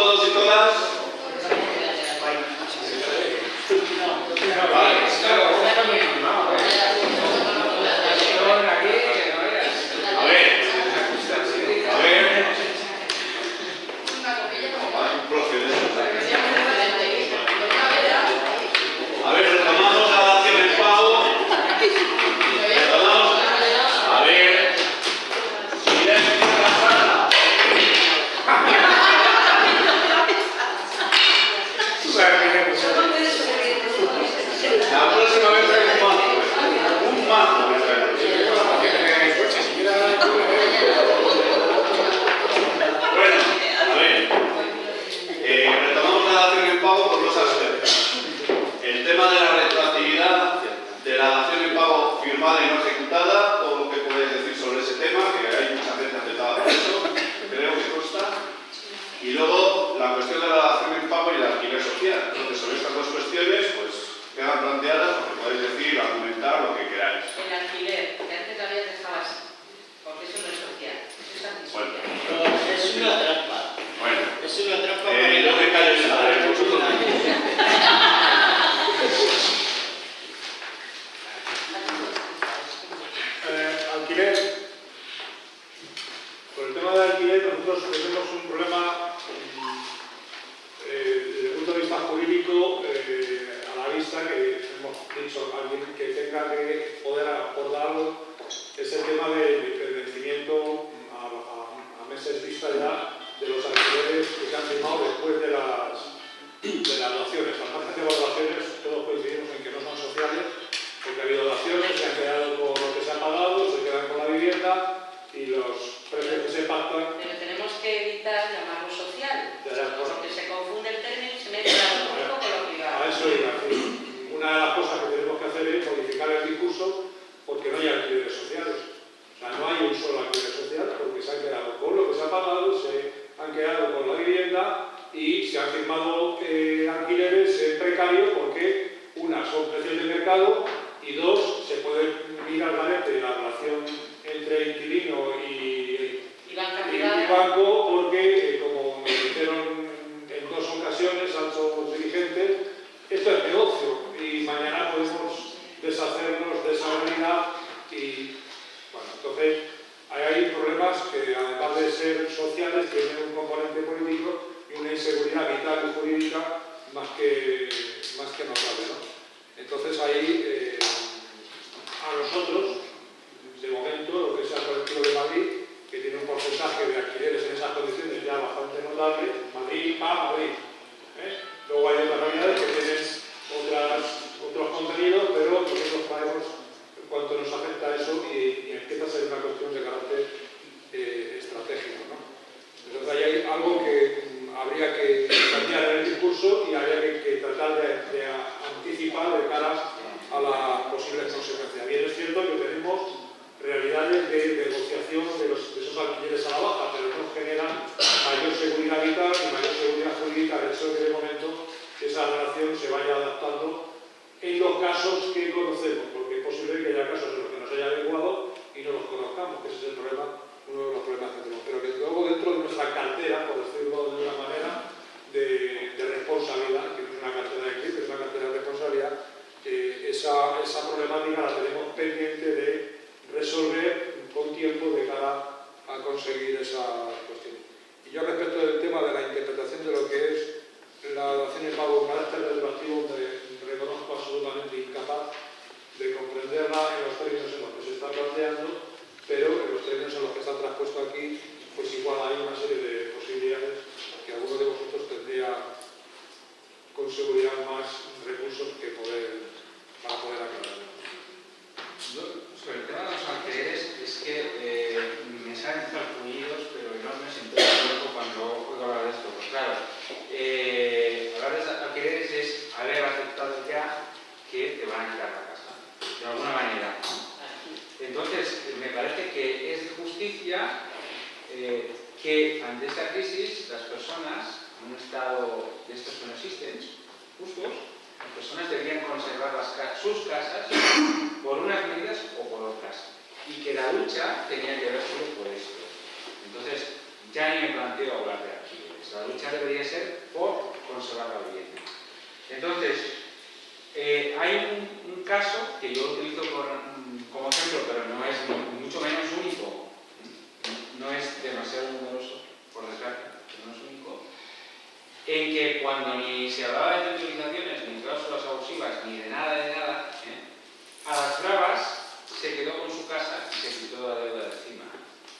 todos y todas? A ver, retomamos la dación en pago. Retomamos. A ver. Silencio en la sala. La próxima vez traigo un mazo. Un mazo. Bueno, a ver. Retomamos la dación en pago por dos aspectos. El tema de la retroactividad de la dación en pago firmada y no ejecutada, todo lo que podéis decir sobre ese tema, que hay mucha gente afectada por eso, creo que consta. Y luego la cuestión de la dación en pago y el alquiler social. Entonces, sobre estas dos cuestiones, pues quedan planteadas porque podéis decir, argumentar lo que queráis. El alquiler, que antes la habías dejado así, porque eso no es social, eso es antisocial. Bueno, es una trampa. Bueno, Es una trampa. no me calles nada, vosotros. Alquiler. Con el tema del alquiler nosotros tenemos un problema desde el punto de vista jurídico a la vista, que hemos dicho alguien que tenga que poder abordarlo, es el tema del vencimiento a meses vista ya de los alquileres que se han firmado después de las donaciones. Al margen de evaluaciones, todos coincidimos en que no son sociales, porque ha habido donaciones, se han quedado con lo que se ha pagado, se quedan con la vivienda y los precios que se pactan. Pero tenemos que evitar llamarlo social, porque se confunde el término y se mete lo público con lo privado. A eso iba. Una de las cosas que tenemos que hacer es modificar el discurso porque no hay alquileres sociales. O sea, no hay un solo alquiler social porque se han quedado con lo que se ha pagado, se han quedado con la vivienda y se han firmado alquileres precarios porque, una, son precios de mercado y dos, se puede mirar claramente la relación entre inquilino y banco porque, como me dijeron en dos ocasiones altos dirigentes, esto es negocio y mañana podemos deshacernos de esa realidad y, bueno, entonces hay problemas que además de ser sociales tienen un componente político y una inseguridad vital y jurídica más que notable, ¿no? Entonces ahí a nosotros, de momento, lo que es el colectivo de Madrid, que tiene un porcentaje de alquileres en esas condiciones ya bastante notable, Madrid. Luego hay otras realidades que tienen otros contenidos, pero nosotros traemos en cuanto nos afecta eso y empieza a ser una cuestión de carácter estratégico, ¿no? Entonces ahí hay algo que habría que cambiar en el discurso y habría que tratar de anticipar de cara a las posibles consecuencias. Bien, es cierto que tenemos realidades de negociación de esos alquileres a la baja, pero no generan mayor seguridad vital y mayor seguridad jurídica el hecho de que de momento esa relación se vaya adaptando en los casos que conocemos, porque es posible que haya casos en los que nos haya adecuado y no los conozcamos, que ese es el problema, uno de los problemas que tenemos. Pero que luego dentro de nuestra cartera, por decirlo de una manera, de responsabilidad, que no es una cartera de clip, es una cartera de responsabilidad, esa problemática la tenemos pendiente de resolver con tiempo de cara a conseguir esa cuestión. Y yo respecto del tema de la interpretación de lo que es la dación en pago con carácter retroactivo, me reconozco absolutamente incapaz de comprenderla en los términos en los que se está planteando, pero en los términos en los que está traspuesto aquí, pues igual hay una serie de posibilidades que alguno de vosotros tendría con seguridad más recursos para poder aclarar. Sobre el tema de los alquileres, es que me salen fluidos, pero no me siento de acuerdo cuando oigo hablar de esto. Pues claro, hablar de alquileres es haber aceptado ya que te van a quitar la casa, de alguna manera. Entonces, me parece que es de justicia que ante esta crisis las personas, en un estado de estos que no existen, justos, las personas deberían conservar sus casas por unas medidas o por otras. Y que la lucha tenía que haber sido por esto. Entonces, ya ni me planteo hablar de alquileres. pobres. La lucha debería ser por conservar la vivienda. Entonces, hay un caso que yo utilizo como ejemplo, pero no es ni mucho menos único, no es demasiado numeroso, por desgracia, pero no es único, en que cuando ni se hablaba de utilizaciones, ni cláusulas abusivas, ni de nada, a las bravas se quedó con su casa y se quitó la deuda de encima.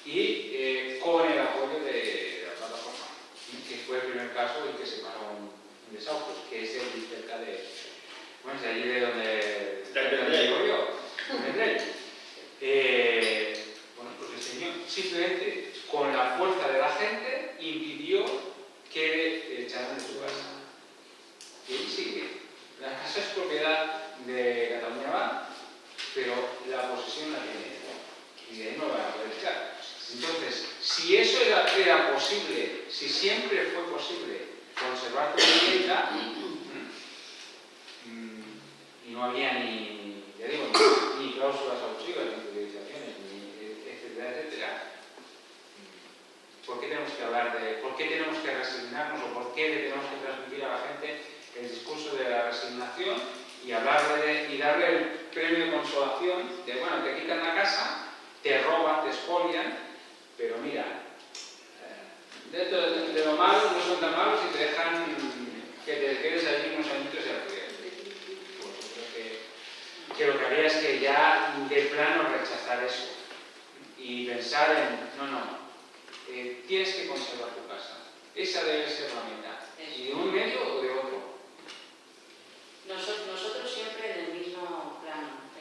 Y con el apoyo de la plataforma, que fue el primer caso en que se paró un desahucio, que es el cerca de, bueno, es allí de donde vivo yo, bueno, pues el señor simplemente con la fuerza de la gente impidió que le echaran de su casa. Y ahí sigue. La casa es propiedad de Cataluña Banc, pero la posesión la tiene él. Y de ahí no van a poder echar. Entonces, si eso era posible, si siempre fue posible conservar tu vivienda, y no había ni, ya digo, ni cláusulas abusivas, ni utilizaciones, ni etcétera, etcétera, ¿por qué tenemos que hablar de, por qué tenemos que resignarnos o por qué le tenemos que transmitir a la gente el discurso de la resignación y hablarle y darle el premio de consolación de, bueno, te quitan la casa, te roban, te expolian, pero mira, dentro de lo malo no son tan malos y te dejan que te quedes allí unos añitos y alquiler. Pues yo creo que lo que haría es que ya de plano rechazar eso y pensar en, no, tienes que conservar tu casa. Esa debe ser la meta. ¿Y de un medio o de otro? Nosotros siempre en el mismo plano,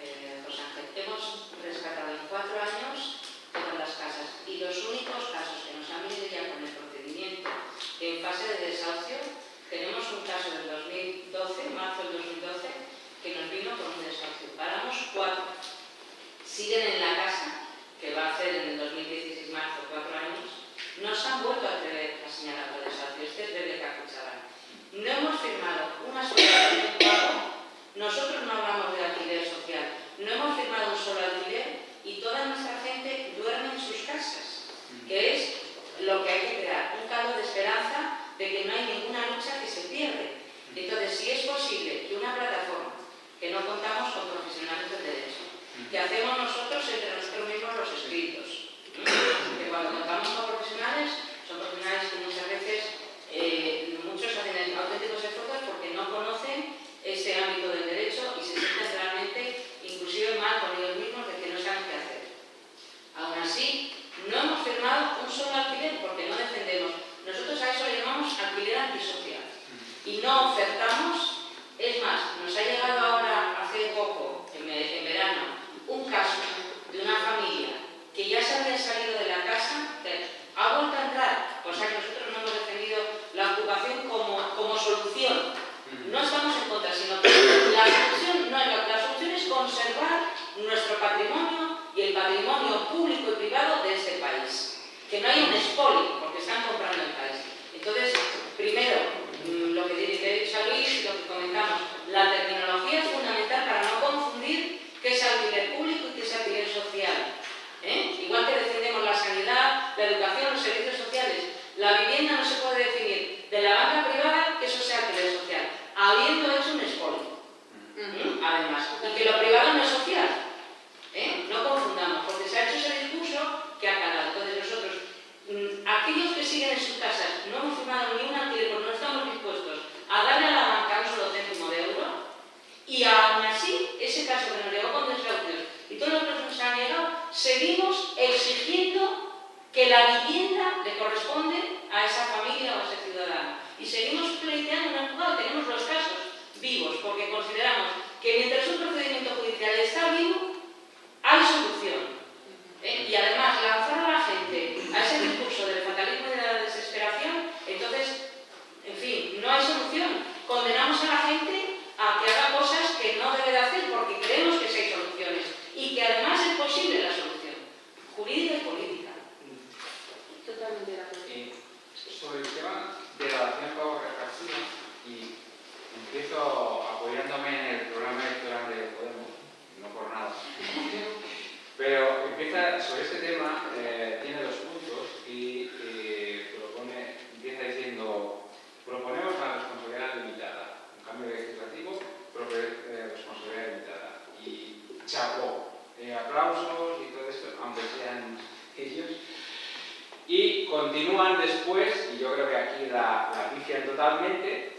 José Ángel. Hemos rescatado en 4 años todas las casas y los únicos casos que nos han venido ya con el procedimiento en fase de desahucio, tenemos un caso del 2012, marzo del 2012, que nos vino con un desahucio. Paramos 4. Siguen en la casa, que va a hacer en el 2016, marzo, 4 años. Nos han vuelto a atrever a señalar el desahucio. Este es Rebeca Cucharán. No hemos firmado una sola orden de pago. Nosotros no hablamos de alquiler social. No hemos firmado un solo alquiler y toda nuestra gente duerme en sus casas, que es lo que hay que crear, un caldo de esperanza de que no hay ninguna lucha que se pierde. Entonces, si es posible que una plataforma, que no contamos con profesionales del derecho, que hacemos nosotros entre nosotros mismos los escritos, que cuando contamos con profesionales, son profesionales que muchas veces, muchos hacen auténticos esfuerzos porque no conocen ese ámbito del derecho y se sienten realmente inclusive mal con ellos mismos de que no saben qué hacer. Aún así, no hemos firmado un solo alquiler porque no defendemos. Nosotros a eso le llamamos alquiler antisocial. Y no ofertamos. Es más, nos ha llegado ahora, hace poco, en verano, un caso de una familia que ya se había salido de la casa, ha vuelto a entrar, cosa que nosotros no hemos defendido la ocupación como solución. No estamos en contra, sino que la solución es conservar nuestro patrimonio y el patrimonio público y privado de este país. Que no haya un expolio, porque están comprando el país. Entonces, primero, lo que he dicho a Luis, lo que comentamos, la terminología es fundamental para no confundir qué es alquiler público y qué es alquiler social. Igual que defendemos la sanidad, la educación, los servicios sociales, la vivienda no se puede definir de la banca privada que eso sea alquiler social, habiendo hecho un expolio. Además, y que lo privado no es social. No confundamos, porque se ha hecho ese discurso que ha calado. Entonces nosotros, aquellos que siguen en sus casas, no hemos firmado ni un alquiler porque no estamos dispuestos a darle a la banca un solo céntimo de euro, y aún así, ese caso que nos llegó con desahucios y todos los que nos han llegado, seguimos exigiendo que la vivienda le corresponde a esa familia o a ese ciudadano. Y seguimos pleiteando en el juzgado, tenemos los casos vivos, porque consideramos que mientras un procedimiento judicial está vivo, hay solución. Y además, lanzar a la gente a ese discurso del fatalismo y de la desesperación, entonces, en fin, no hay solución. Condenamos a la gente a que haga cosas que no debe de hacer porque creemos que sí hay soluciones y que además es posible la solución, jurídica y política. Totalmente de acuerdo. Sobre el tema de la dación pago retroactiva, y empiezo apoyándome en el programa electoral de Podemos, no por nada, pero empieza sobre este tema continúan después, y yo creo que aquí la pifian totalmente,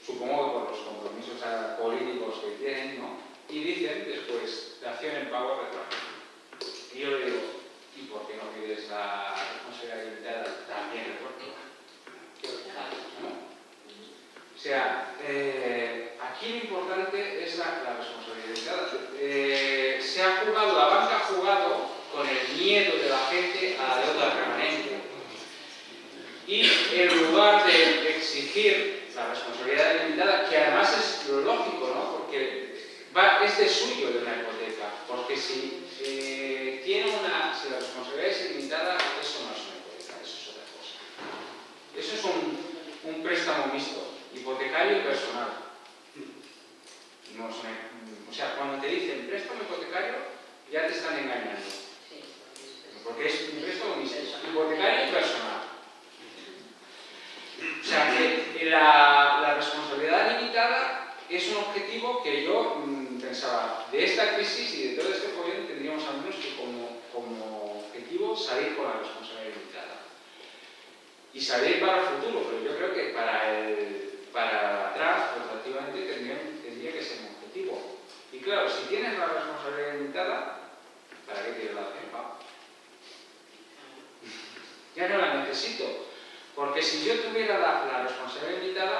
supongo que por los compromisos políticos que tienen, ¿no? Y dicen después, dación en pago retroactivo. Y yo le digo, ¿y por qué no pides la responsabilidad limitada también retroactiva? ¿No? O sea, aquí lo importante es la responsabilidad. Se ha jugado, la banca ha jugado con el miedo de la gente a la deuda permanente. Y en lugar de exigir la responsabilidad limitada, que además es lo lógico, ¿no? Porque es de suyo de una hipoteca. Porque si si la responsabilidad es ilimitada, eso no es una hipoteca, eso es otra cosa. Eso es un préstamo mixto, hipotecario y personal. No es o sea, cuando te dicen préstamo hipotecario, ya te están engañando. Porque es un préstamo mixto, hipotecario y personal. O sea, que la responsabilidad limitada es un objetivo que yo pensaba, de esta crisis y de todo este follón tendríamos al menos que como objetivo salir con la responsabilidad limitada. Y salir para el futuro, pero yo creo que para atrás, relativamente, tendría que ser un objetivo. Y claro, si tienes la responsabilidad limitada, ¿para qué quieres la dación en pago? Ya no la necesito. Porque si yo tuviera la responsabilidad limitada,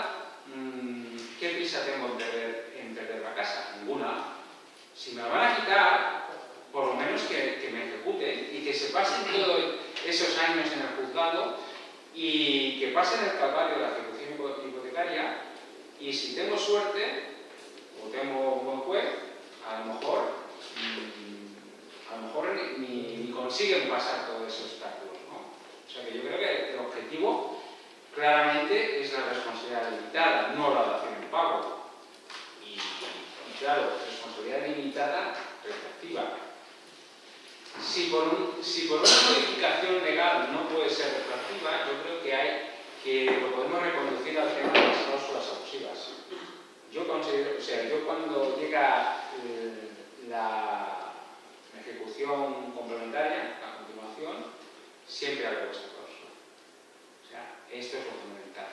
¿qué prisa tengo en perder la casa? Ninguna. Si me la van a quitar, por lo menos que me ejecuten y que se pasen todos esos años en el juzgado y que pasen el calvario de la ejecución hipotecaria, y si tengo suerte o tengo un buen juez, a lo mejor ni consiguen pasar todos esos obstáculos, ¿no? O sea que yo creo que el objetivo claramente es la responsabilidad limitada, no la dación en pago. Y claro, responsabilidad limitada retroactiva. Si por una modificación legal no puede ser retroactiva, yo creo que lo podemos reconducir al tema de las cláusulas abusivas. Yo considero, o sea, yo cuando llega la ejecución complementaria, a continuación, siempre hago esta cláusula. O sea, esto es lo fundamental.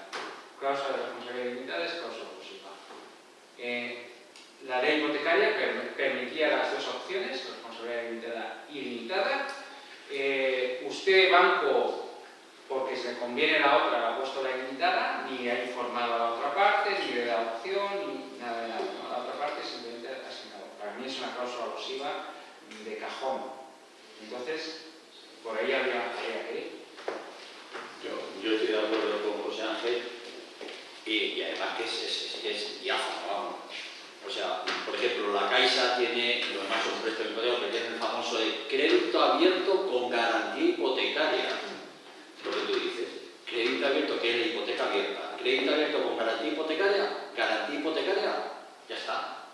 Cláusula de responsabilidad limitada es cláusula abusiva. La ley hipotecaria permitía las dos opciones, responsabilidad limitada y limitada. Usted, banco, porque se le conviene la otra, le ha puesto la ilimitada, ni ha informado a la otra parte, ni le da opción, ni nada de nada, ¿no? La otra parte simplemente ha asignado. Para mí es una cláusula abusiva de cajón. Entonces, por ahí habría que ir. Yo estoy de acuerdo con José Ángel y además que es diáfano, vamos. O sea, por ejemplo, la Caixa tiene, lo demás son préstamos hipotecarios, que tiene el famoso de crédito abierto con garantía hipotecaria. Lo que tú dices, crédito abierto, que es la hipoteca abierta. Crédito abierto con garantía hipotecaria, ya está.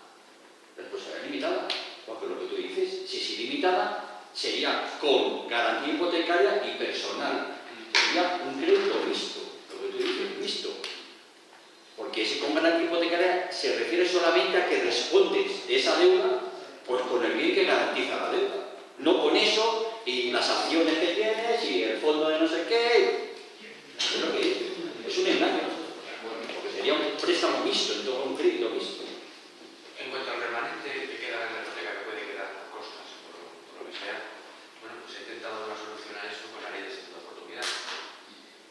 Responsabilidad limitada, porque lo que tú dices, si es ilimitada, sería con garantía hipotecaria y personal. Sería un crédito mixto, lo que tú dices, mixto. Porque ese con garantía hipotecaria se refiere solamente a que respondes de esa deuda pues con el bien que garantiza la deuda. No con eso y las acciones que tienes y el fondo de no sé qué. Es lo que es un engaño. Porque sería un préstamo mixto, en todo un crédito mixto. En cuanto al remanente que queda en la hipoteca, que puede quedar por costas, por lo que sea, bueno, pues he intentado dar una solución a eso con la ley de segunda oportunidad.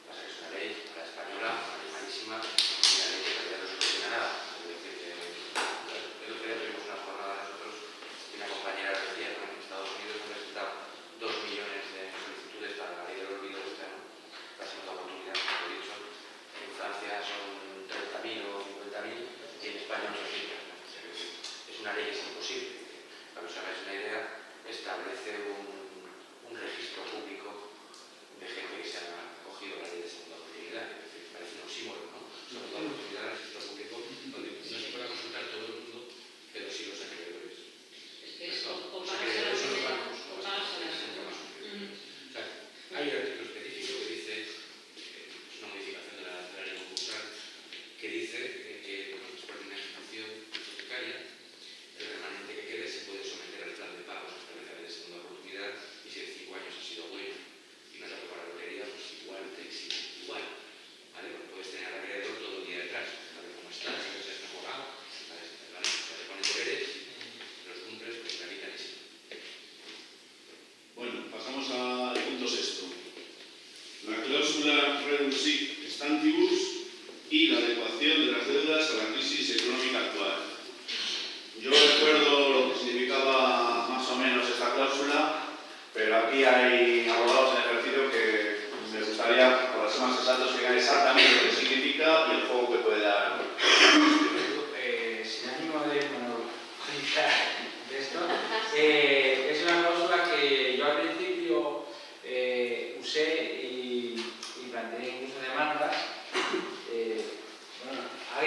Pasa que es una ley a la española, una ley malísima, y una ley que en realidad no soluciona nada. Es decir, el otro día tuvimos una jornada nosotros y una compañera decía, ¿no? En Estados Unidos han presentado 2 millones de solicitudes para la ley del olvido, la segunda oportunidad, como he dicho. En Francia son 30.000 o 50.000 y en España 800. Es una ley que es imposible. Para que os hagáis una idea, establece un registro público de gente que se ha acogido a la ley de segunda oportunidad. Es decir, parece un oxímoron, ¿no? Segunda oportunidad, registro público, donde no se puede consultar todo el mundo, pero sí los acreedores. Los acreedores son los bancos, no vas a o sea, hay un artículo específico que dice, es una modificación de la ley concursal, que dice que después de una ejecución hipotecaria, el remanente que quede se puede someter al plan de pagos que establece la ley de segunda oportunidad, y si de 5 años ha sido bueno y no te ha tocado la lotería, pues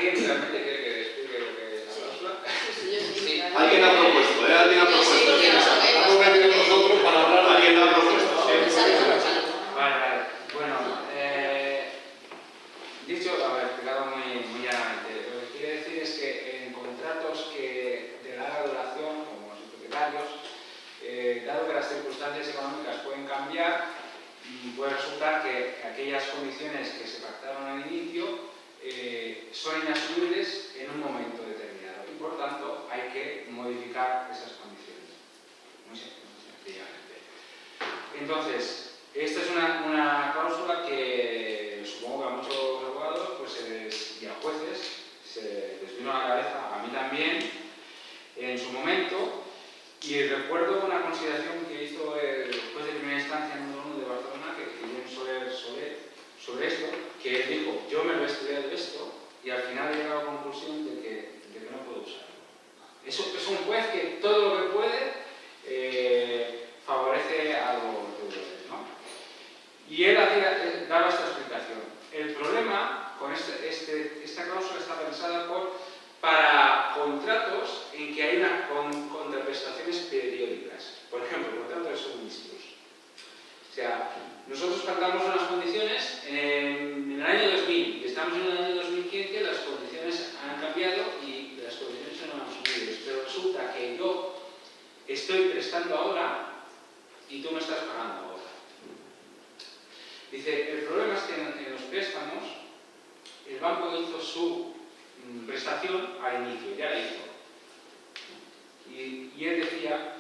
¿Alguien realmente quiere que explique lo que es la cláusula? Sí. Alguien ha propuesto, ¿eh? Alguien ha propuesto. Estamos metidos nosotros para hablar. Alguien ha propuesto. Vale, vale. Bueno, dicho, a ver, explicado muy llanamente. Lo que quiere decir es que en contratos de larga duración, como los hipotecarios, dado que las circunstancias económicas pueden cambiar, puede resultar que aquellas condiciones que se pactaron al inicio son inasumibles en un momento determinado y por tanto hay que modificar esas condiciones. Muy sencillamente. Entonces, esta es una cláusula que supongo que a muchos abogados y a jueces se les vino a la cabeza, a mí también, en su momento, y recuerdo una consideración que hizo el juez de primera instancia número 1 de Barcelona, que Guillem Soler sobre esto, que él dijo, yo me lo he estudiado esto y al final he llegado a la conclusión de que no puedo usarlo. Es un juez que todo lo que puede favorece a los deudores, ¿no? Y él daba esta explicación. El problema con esta cláusula está pensada para contratos en que hay contraprestaciones periódicas. Por ejemplo, contratos de suministros. O sea, nosotros pactamos unas condiciones en el año 2000 y estamos en el año 2015, las condiciones han cambiado y las condiciones son asumibles. Pero resulta que yo estoy prestando ahora y tú me estás pagando ahora. Dice, el problema es que en los préstamos el banco hizo su prestación al inicio, ya la hizo. Y él decía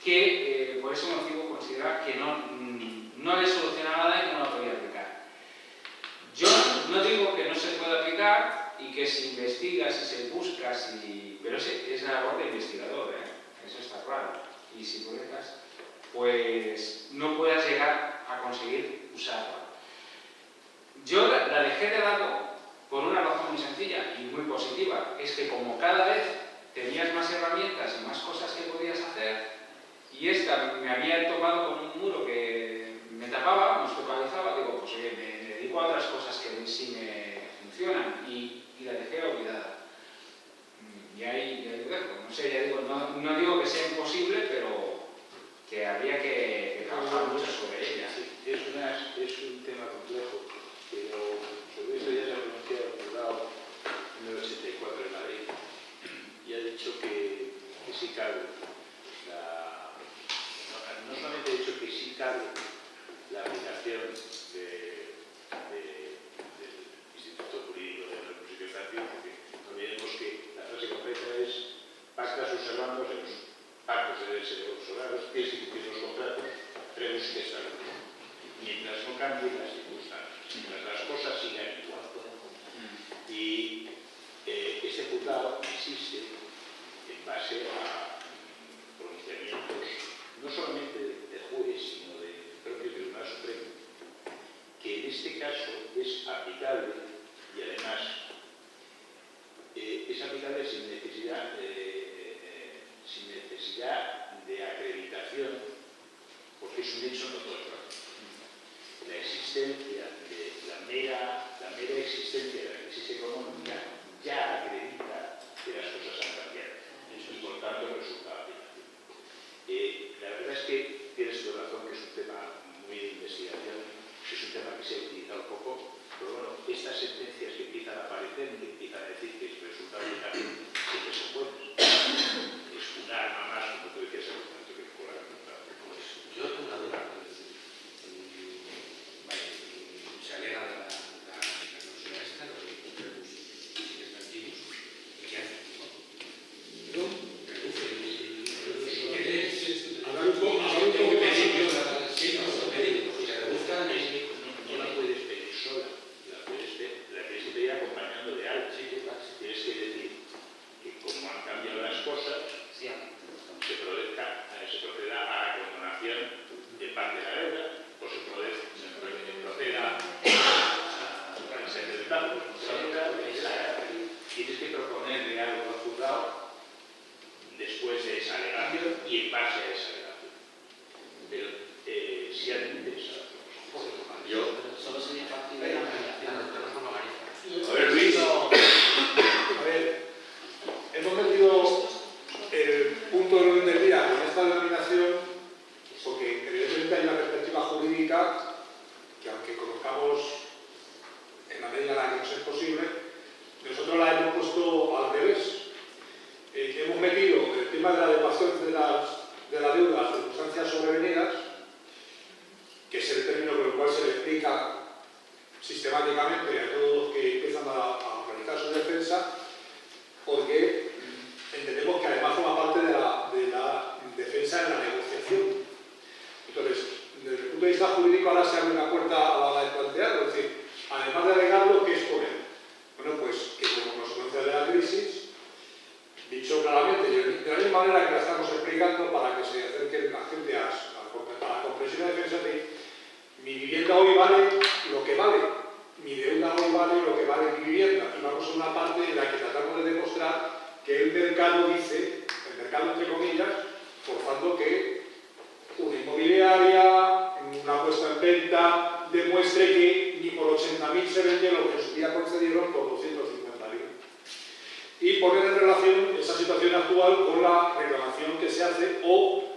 que por ese motivo consideraba que no le solucionaba nada y que no lo podía aplicar. Yo no digo que no se pueda aplicar y que se investiga, si se busca, pero es la labor del investigador, eso está claro. Y si publicas, pues no puedas llegar a conseguir usarla. Yo la dejé de lado por una razón muy sencilla y muy positiva, es que como cada vez tenías más herramientas y más cosas que podías hacer, y esta me había topado con un muro que me tapaba, me focalizaba, digo, pues oye, me dedico a otras cosas que sí me funcionan y la dejé olvidada. Y ahí lo dejo. No sé, ya digo, no digo que sea imposible, pero que habría que trabajar mucho sobre ella. Sí, es un tema complejo, pero sobre eso ya se ha pronunciado el juzgado número 84 de Madrid y ha dicho que sí cabe no solamente ha dicho que sí cabe la aplicación del Instituto Jurídico de Reposición Fácil, porque no olvidemos que la frase completa es pactas observando en los pactos de derecho de los horarios, que es los contratos, tenemos que establecer. Mientras no cambien las circunstancias, mientras las cosas sigan igual. Y este juzgado insiste en base a pronunciamientos no solamente del juez, sino del propio Tribunal Supremo, que en este caso es aplicable y además es aplicable sin necesidad de acreditación, porque es un hecho notorio. La existencia la mera existencia de la crisis económica ya acredita que las cosas han cambiado y por tanto resulta aplicable. La verdad es que tienes toda razón que es un tema muy de investigación, es un tema que se ha utilizado poco, pero bueno, estas sentencias que empiezan a aparecer, que empiezan a decir que resulta aplicable, siempre son buenas. Es un arma más, como tú decías en el momento que fuera comentado. Yo tengo una duda. Se alega de la cláusula esta, los desmentimos, ¿y qué hace? Hablar un poco. No la puedes pedir sola, la tienes que pedir acompañando de algo. Tienes que decir que como han cambiado las cosas, se proceda a la condonación de parte de la deuda o se proceda a transferir de datos. Tienes que proponerle algo al juzgado después de esa alegación y en base a esa alegación. Pero si admite esa Yo solo sería fácil de la A ver, Luis. vale lo que vale. Mi deuda hoy vale lo que vale mi vivienda. Y vamos a una parte en la que tratamos de demostrar que el mercado dice, el mercado entre comillas, forzando que una inmobiliaria, una puesta en venta, demuestre que ni por 80.000 se vende lo que en su día concedieron por 250.000. Y poner en relación esa situación actual con la reclamación que se hace o